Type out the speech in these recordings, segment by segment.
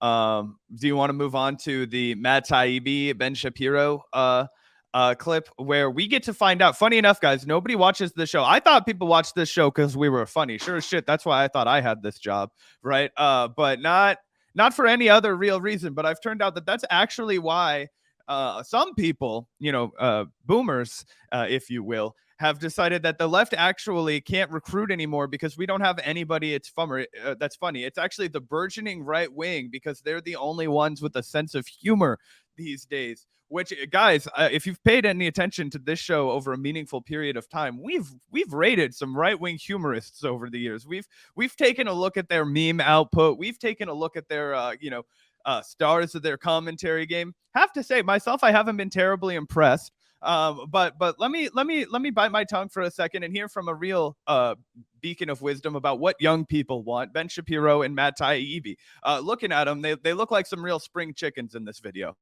Do you want to move on to the Matt Taibbi, Ben Shapiro clip where we get to find out? Funny enough, guys, nobody watches the show. I thought people watched this show because we were funny. Sure as shit. That's why I thought I had this job, right? But not for any other real reason. But I've turned out that that's actually why some people, boomers, if you will, have decided that the left actually can't recruit anymore because we don't have anybody that's funny. It's actually the burgeoning right wing because they're the only ones with a sense of humor these days. Which, guys, if you've paid any attention to this show over a meaningful period of time, we've rated some right-wing humorists over the years. We've taken a look at their meme output. We've taken a look at their stars of their commentary game. Have to say, myself, I haven't been terribly impressed. But let me bite my tongue for a second and hear from a real beacon of wisdom about what young people want. Ben Shapiro and Matt Taibbi. Looking at them, they look like some real spring chickens in this video.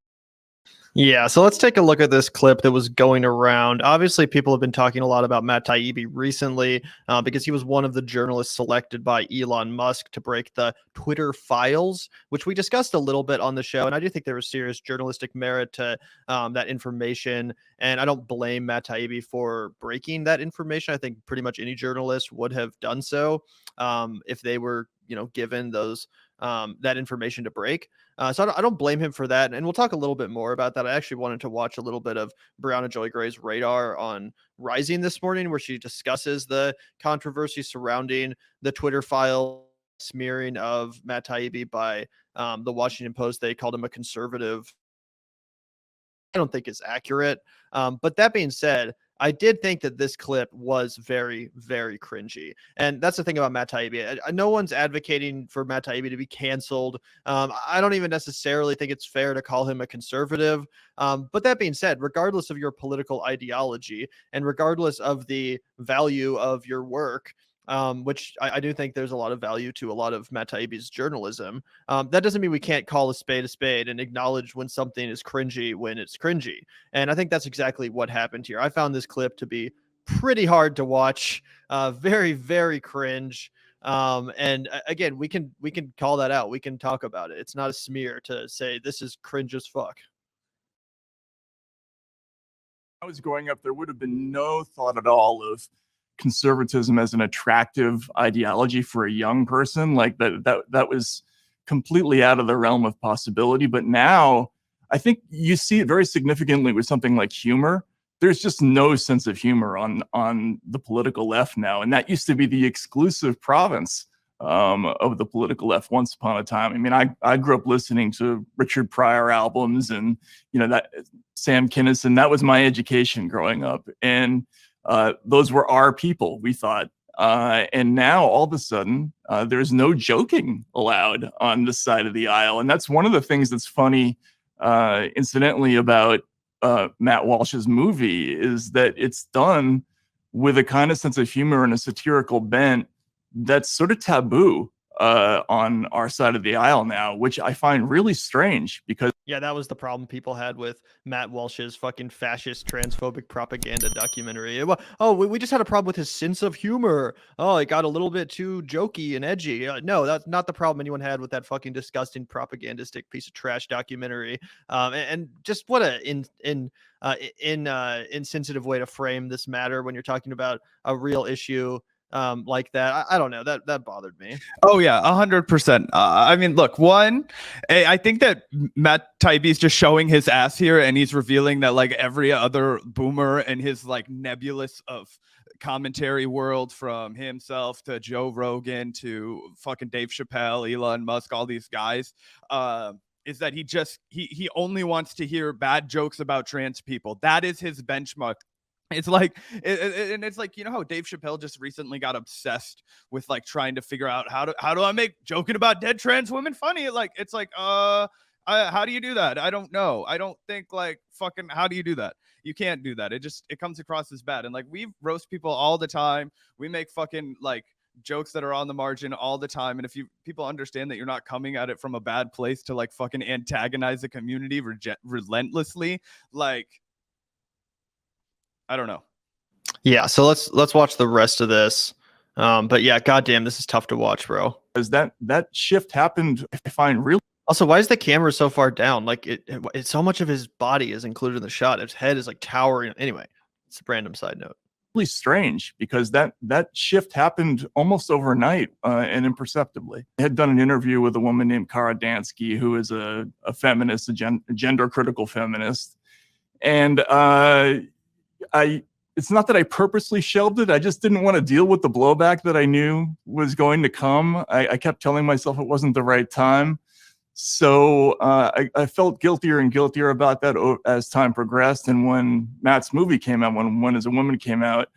Yeah, so let's take a look at this clip that was going around. Obviously, people have been talking a lot about Matt Taibbi recently because he was one of the journalists selected by Elon Musk to break the Twitter files, which we discussed a little bit on the show. And I do think there was serious journalistic merit to that information. And I don't blame Matt Taibbi for breaking that information. I think pretty much any journalist would have done so if they were, given those that information to break. So I don't blame him for that. And we'll talk a little bit more about that. I actually wanted to watch a little bit of Brianna Joy Gray's Radar on Rising this morning, where she discusses the controversy surrounding the Twitter file smearing of Matt Taibbi by the Washington Post. They called him a conservative. I don't think is accurate. But that being said, I did think that this clip was very, very cringy. And that's the thing about Matt Taibbi. No one's advocating for Matt Taibbi to be canceled. I don't even necessarily think it's fair to call him a conservative. But that being said, regardless of your political ideology and regardless of the value of your work, which I do think there's a lot of value to a lot of Matt Taibbi's journalism. That doesn't mean we can't call a spade and acknowledge when something is cringy when it's cringy. And I think that's exactly what happened here. I found this clip to be pretty hard to watch, very, very cringe. And again, we can call that out. We can talk about it. It's not a smear to say this is cringe as fuck. I was growing up, there would have been no thought at all of conservatism as an attractive ideology for a young person. Like that was completely out of the realm of possibility. But now I think you see it very significantly with something like humor. There's just no sense of humor on the political left now. And that used to be the exclusive province of the political left once upon a time. I mean, I grew up listening to Richard Pryor albums and, that Sam Kinison, that was my education growing up. And those were our people, we thought. And now all of a sudden, there's no joking allowed on this side of the aisle. And that's one of the things that's funny, incidentally, about Matt Walsh's movie is that it's done with a kind of sense of humor and a satirical bent that's sort of taboo on our side of the aisle now, which I find really strange because that was the problem people had with Matt Walsh's fucking fascist transphobic propaganda documentary. We just had a problem with his sense of humor. Oh, it got a little bit too jokey and edgy. No, that's not the problem anyone had with that fucking disgusting propagandistic piece of trash documentary. And just what a insensitive way to frame this matter when you're talking about a real issue like that. I don't know, that bothered me. Oh yeah, 100%. I mean, look, I think that Matt Taibbi is just showing his ass here, and he's revealing that like every other boomer and his like nebulous of commentary world, from himself to Joe Rogan to fucking Dave Chappelle, Elon Musk, all these guys, is that he only wants to hear bad jokes about trans people. That is his benchmark. It's like, and it's like, how Dave Chappelle just recently got obsessed with like trying to figure out how do I make joking about dead trans women funny? Like, it's like, how do you do that? I don't know. I don't think like fucking, how do you do that? You can't do that. It comes across as bad. And like, we roast people all the time. We make fucking like jokes that are on the margin all the time. And if people understand that you're not coming at it from a bad place to like fucking antagonize the community relentlessly, like, I don't know. Yeah, so let's watch the rest of this. But yeah, goddamn, this is tough to watch, bro. Because that shift happened, I find, really Also, why is the camera so far down? Like it's so much of his body is included in the shot. His head is like towering. Anyway, it's a random side note. Really strange because that shift happened almost overnight and imperceptibly. I had done an interview with a woman named Kara Dansky, who is a feminist, a gender critical feminist, and it's not that I purposely shelved it. I just didn't want to deal with the blowback that I knew was going to come. I kept telling myself it wasn't the right time. So I felt guiltier and guiltier about that as time progressed. And when Matt's movie came out, when As a Woman came out,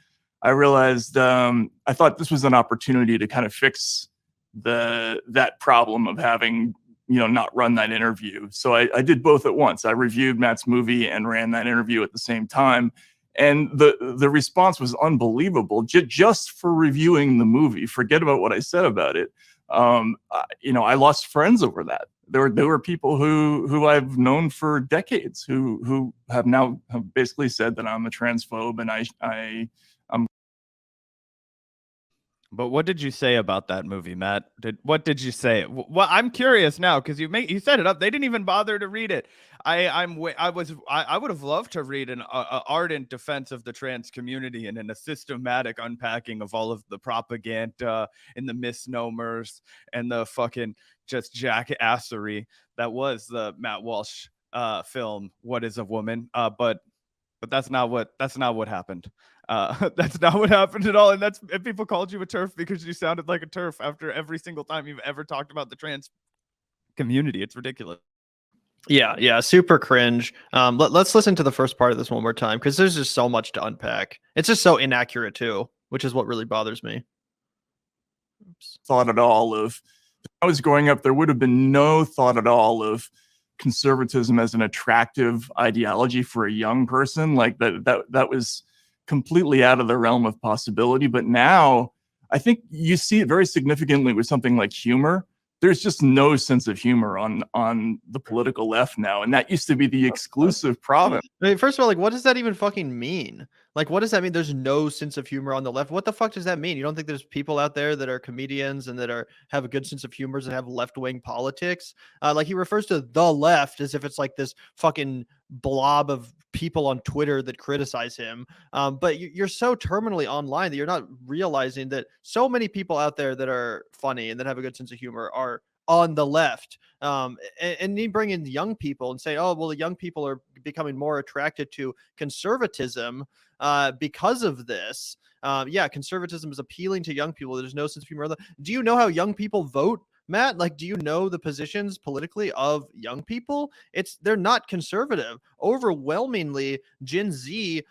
I realized I thought this was an opportunity to kind of fix that problem of having not run that interview. So I did both at once. I reviewed Matt's movie and ran that interview at the same time. And the response was unbelievable just for reviewing the movie. Forget about what I said about it. I lost friends over that. There were people who I've known for decades who have now basically said that I'm a transphobe and I'm. But what did you say about that movie, Matt? What did you say? Well, I'm curious now because you set it up. They didn't even bother to read it. I would have loved to read an ardent defense of the trans community and in a systematic unpacking of all of the propaganda and the misnomers and the fucking just jackassery that was the Matt Walsh film What Is a Woman? But that's not what happened. That's not what happened at all. And people called you a TERF because you sounded like a TERF after every single time you've ever talked about the trans community. It's ridiculous. Yeah, super cringe. Let's listen to the first part of this one more time because there's just so much to unpack. It's just so inaccurate too, which is what really bothers me. Thought at all of, I was growing up, there would have been no thought at all of conservatism as an attractive ideology for a young person. Like that was completely out of the realm of possibility. But now I think you see it very significantly with something like humor. There's just no sense of humor on the political left now. And that used to be the exclusive province. I mean, first of all, like, what does that even fucking mean? Like, what does that mean? There's no sense of humor on the left. What the fuck does that mean? You don't think there's people out there that are comedians and that have a good sense of humor and have left-wing politics? Like, he refers to the left as if it's like this fucking blob of people on Twitter that criticize him. But you're so terminally online that you're not realizing that so many people out there that are funny and that have a good sense of humor are on the left. And you bring in young people and say, oh, well, the young people are becoming more attracted to conservatism because of this. Yeah, conservatism is appealing to young people. There's no sense of humor. Do you know how young people vote, Matt? Like, do you know the positions politically of young people? They're not conservative. Overwhelmingly, Gen Z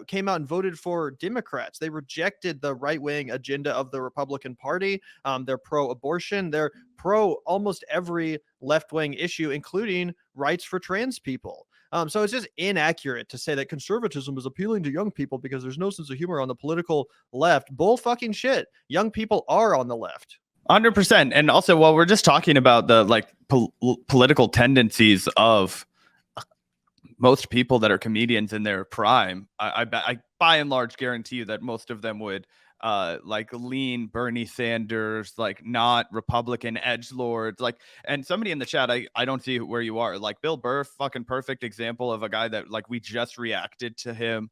came out and voted for Democrats. They rejected the right-wing agenda of the Republican Party. They're pro-abortion. They're pro almost every left-wing issue, including rights for trans people. So it's just inaccurate to say that conservatism is appealing to young people because there's no sense of humor on the political left. Bull fucking shit. Young people are on the left. 100%. And also, while we're just talking about the political tendencies of most people that are comedians in their prime, I by and large guarantee you that most of them would lean Bernie Sanders, like not Republican edgelords, and somebody in the chat, I don't see where you are, like Bill Burr, fucking perfect example of a guy that like we just reacted to him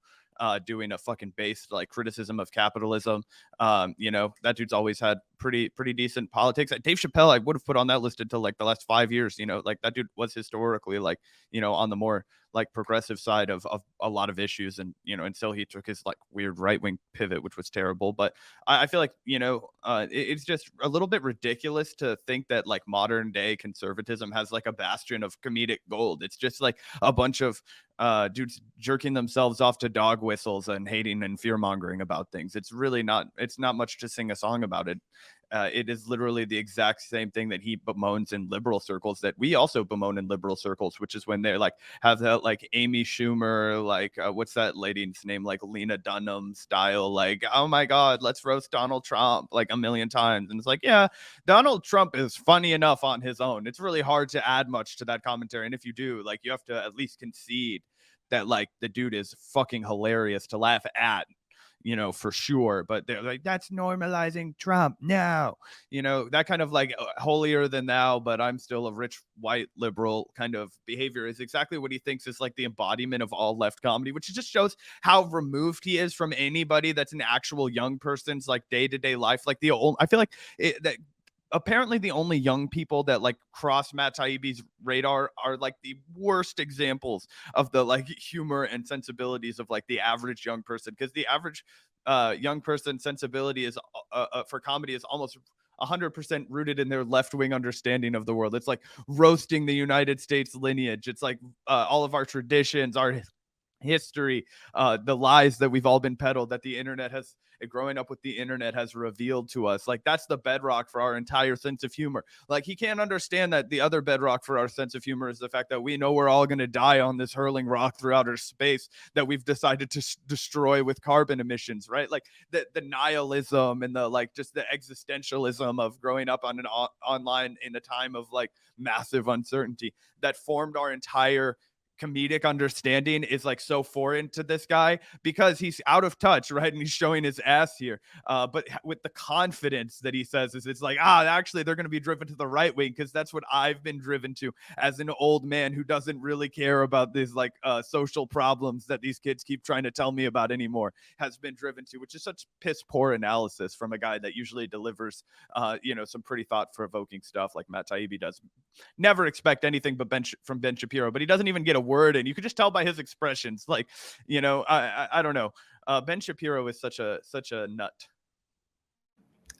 doing a fucking based like criticism of capitalism. That dude's always had pretty decent politics. Dave Chappelle, I would have put on that list until like the last 5 years. Like that dude was historically like, on the more like progressive side of a lot of issues, and until he took his like weird right-wing pivot, which was terrible. But I feel like it's just a little bit ridiculous to think that like modern day conservatism has like a bastion of comedic gold. It's just like a bunch of dudes jerking themselves off to dog whistles and hating and fear mongering about things. It's not much to sing a song about it. It is literally the exact same thing that he bemoans in liberal circles that we also bemoan in liberal circles, which is when they're like have that like Amy Schumer, like what's that lady's name, like Lena Dunham style, like, oh my God, let's roast Donald Trump like a million times. And it's like, yeah, Donald Trump is funny enough on his own. It's really hard to add much to that commentary. And if you do, like, you have to at least concede that like the dude is fucking hilarious to laugh at. for sure. But they're like, that's normalizing Trump. No, that kind of like holier than thou, but I'm still a rich white liberal kind of behavior is exactly what he thinks is like the embodiment of all left comedy, which just shows how removed he is from anybody that's an actual young person's like day-to-day life. Like I feel like that apparently the only young people that like cross Matt Taibbi's radar are like the worst examples of the like humor and sensibilities of like the average young person, because the average young person sensibility is for comedy is almost 100% rooted in their left-wing understanding of the world. It's like roasting the United States lineage. It's like all of our traditions, our history, the lies that we've all been peddled, that the internet has, growing up with the internet, has revealed to us. Like that's the bedrock for our entire sense of humor. Like he can't understand that the other bedrock for our sense of humor is the fact that we know we're all going to die on this hurling rock through outer space that we've decided to destroy with carbon emissions, right? Like the nihilism and the like just the existentialism of growing up on an online in a time of like massive uncertainty that formed our entire comedic understanding is like so foreign to this guy because he's out of touch, right? And he's showing his ass here. But with the confidence that he says is, it's like, actually they're going to be driven to the right wing because that's what I've been driven to as an old man who doesn't really care about these like social problems that these kids keep trying to tell me about anymore, has been driven to, which is such piss poor analysis from a guy that usually delivers, some pretty thought provoking stuff like Matt Taibbi does. Never expect anything but from Ben Shapiro, but he doesn't even get a word in. You could just tell by his expressions. Like, I don't know. Ben Shapiro is such a nut.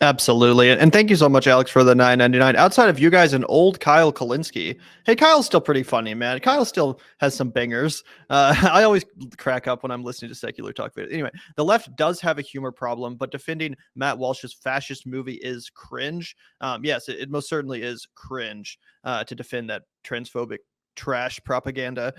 Absolutely. And thank you so much, Alex, for the $9.99. Outside of you guys and old Kyle Kalinske. Hey, Kyle's still pretty funny, man. Kyle still has some bangers. I always crack up when I'm listening to secular talk videos. Anyway, the left does have a humor problem, but defending Matt Walsh's fascist movie is cringe. Yes, it most certainly is cringe to defend that transphobic trash propaganda.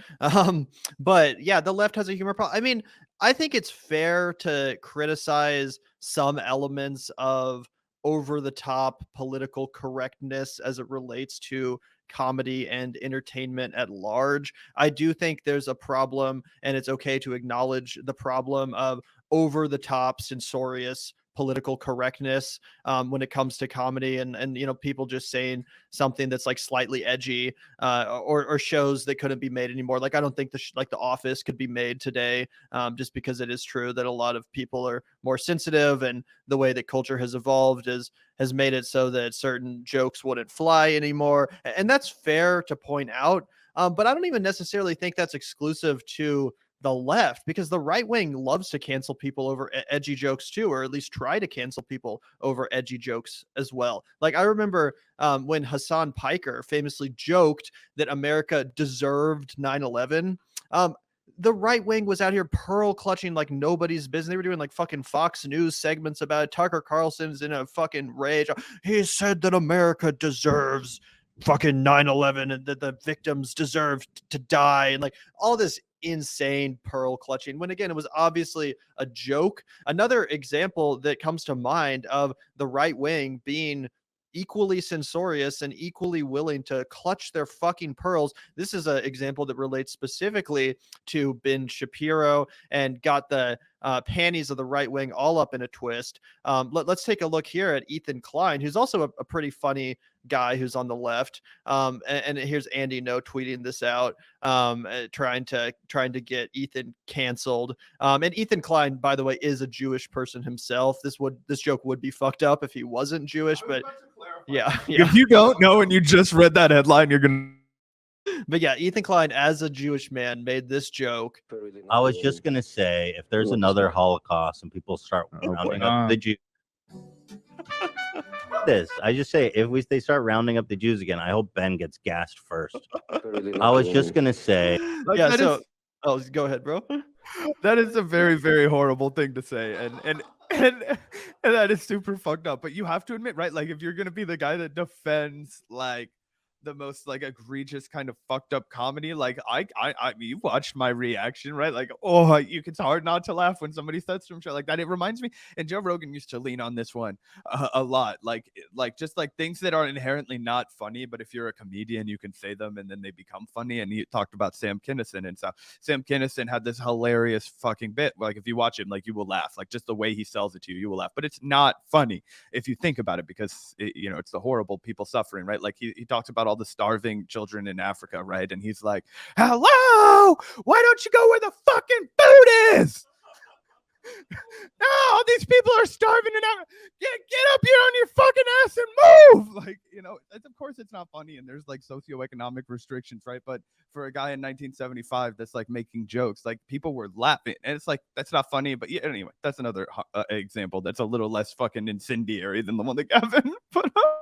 But yeah, the left has a humor problem. I mean, I think it's fair to criticize some elements of over the top political correctness as it relates to comedy and entertainment at large. I do think there's a problem, and it's okay to acknowledge the problem of over the top censorious political correctness when it comes to comedy and people just saying something that's like slightly edgy or shows that couldn't be made anymore. Like I don't think The Office could be made today just because it is true that a lot of people are more sensitive, and the way that culture has evolved has made it so that certain jokes wouldn't fly anymore, and that's fair to point out. But I don't even necessarily think that's exclusive to the left, because the right wing loves to cancel people over edgy jokes too, or at least try to cancel people over edgy jokes as well. Like I remember when Hassan Piker famously joked that America deserved 9/11. The right wing was out here pearl clutching like nobody's business. They were doing like fucking Fox News segments about it. Tucker Carlson's in a fucking rage. He said that America deserves fucking 9/11 and that the victims deserved to die, and like all this insane pearl clutching, when again it was obviously a joke. Another example that comes to mind of the right wing being equally censorious and equally willing to clutch their fucking pearls. This is an example that relates specifically to Ben Shapiro and got the panties of the right wing all up in a twist. Let's take a look here at Ethan Klein, who's also a pretty funny guy who's on the left. And here's Andy No tweeting this out, trying to get Ethan canceled. And Ethan Klein, by the way, is a Jewish person himself. This joke would be fucked up if he wasn't Jewish, but yeah. If you don't know and you just read that headline, you're gonna. But yeah, Ethan Klein, as a Jewish man, made this joke. I was just gonna say, if there's another Holocaust and people start rounding up the Jews, I just say if they start rounding up the Jews again, I hope Ben gets gassed first. I was just gonna say, yeah. So, go ahead, bro. That is a very, very horrible thing to say, and that is super fucked up. But you have to admit, right? Like, if you're gonna be the guy that defends like the most like egregious kind of fucked up comedy. Like I you watched my reaction, right? Like, oh, it's hard not to laugh when somebody says some shit like that. It reminds me, and Joe Rogan used to lean on this one a lot, like just like things that are inherently not funny, but if you're a comedian, you can say them and then they become funny. And he talked about Sam Kinison and stuff. Sam Kinison had this hilarious fucking bit. Like if you watch him, like you will laugh, like just the way he sells it to you, you will laugh. But it's not funny if you think about it, because it's the horrible people suffering, right? Like he talks about all the starving children in Africa, right? And he's like, hello, why don't you go where the fucking food is? No, all these people are starving in Africa. Get up here on your fucking ass and move. Like, of course it's not funny, and there's like socioeconomic restrictions, right? But for a guy in 1975 that's like making jokes, like people were laughing, and it's like, that's not funny. But yeah, anyway, that's another example that's a little less fucking incendiary than the one that Gavin put up.